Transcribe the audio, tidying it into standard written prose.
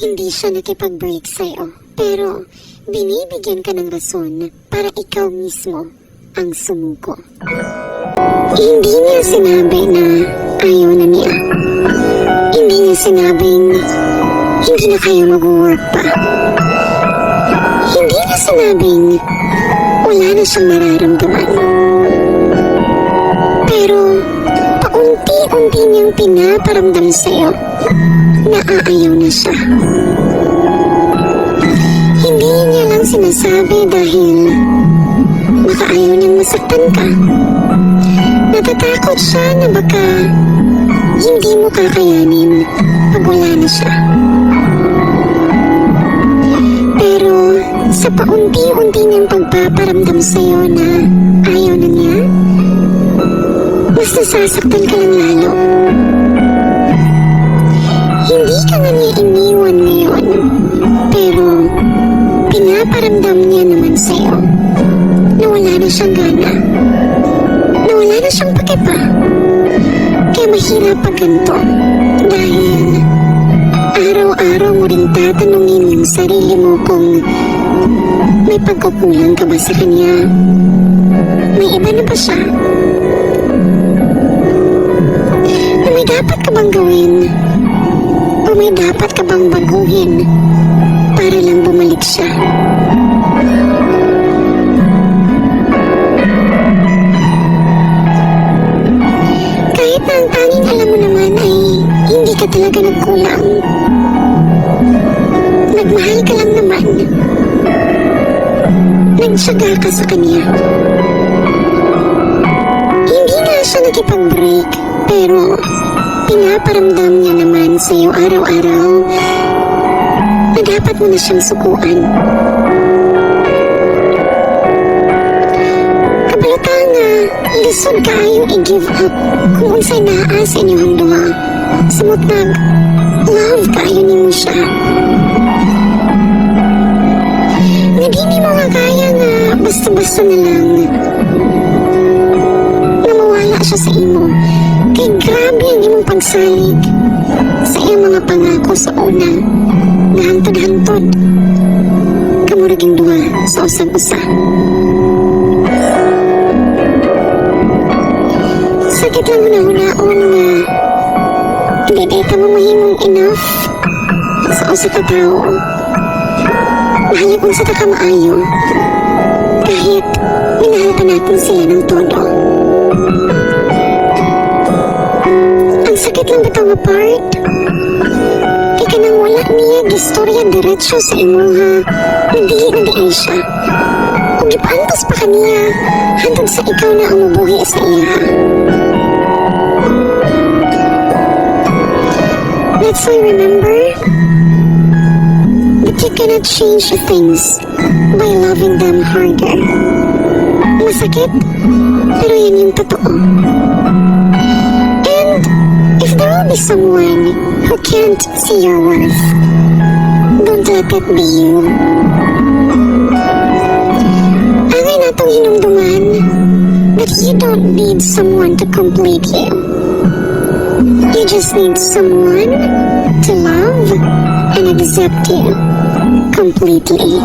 Hindi siya nakipag-break sa'yo, pero binibigyan ka ng rason para ikaw mismo ang sumuko. Hindi niya sinabi na ayaw na niya. Hindi niya sinabing hindi na kayo mag-work pa. Hindi niya sinabing wala na siyang nararamdaman. Pero paunti-unti niyang pinaparamdam sa'yo na aayaw na siya. Hindi niya lang sinasabi dahil baka ayaw niyang masaktan ka. Natatakot siya na baka hindi mo kakayanin pag wala na siya. Pero sa paunti-unti niyang pagpaparamdam sa'yo na ayaw na niya, mas nasasaktan ka lang lalo. Hindi ka nga niya iniwan ngayon, pero pinaparamdam niya naman sa'yo na wala na siyang gana, na wala na siyang pakipa. Kaya mahirap pag ganito dahil araw-araw mo rin tatanungin yung sarili mo kung may pagkukulang ka ba sa kanya. May iba na ba siya? Na may dapat ka bang gawin? O may dapat ka bang baguhin para lang bumalik siya? Kahit na ang tanging alam mo naman ay hindi ka talaga nagkulang. Nagmahal ka lang naman. Nagtsaga ka sa kanya. Hindi nga siya nakipag-break, pero pinaparamdam niya naman sa'yo araw-araw na dapat mo na siyang sukuan. Kabalata nga, lisod kayong i-give up kung unsay naa sa inyong duha. Samot love kayo ni mo siya. Hindi mo nga kaya nga basta-basta na lang na mawala siya sa imo. Kay grabe ang imong pagsalig sa iyong mga pangako sa una na hantod-hantod kamuraging duha sa usag-usa. Sakit lang huna-hunaon nga hindi ka mo mahimong enough sa usa ka tao. Mahal kung sa ka maayo kahit minahal pa natin sila ng todo. Ang sakit lang batang apart. Kaya ka nang wala niya gistorya diretso sa imo ha. Nagdihi na dahil siya. Kung ipantos pa kaniya hantod sa ikaw na ang mabuhi sa iya. Let's remember that you cannot change things by loving them harder. Masakit, pero yan yung totoo. And if there will be someone who can't see your worth, don't let it be you. Angay natong hinumduman that you don't need someone to complete you. You just need someone to love and accept you completely.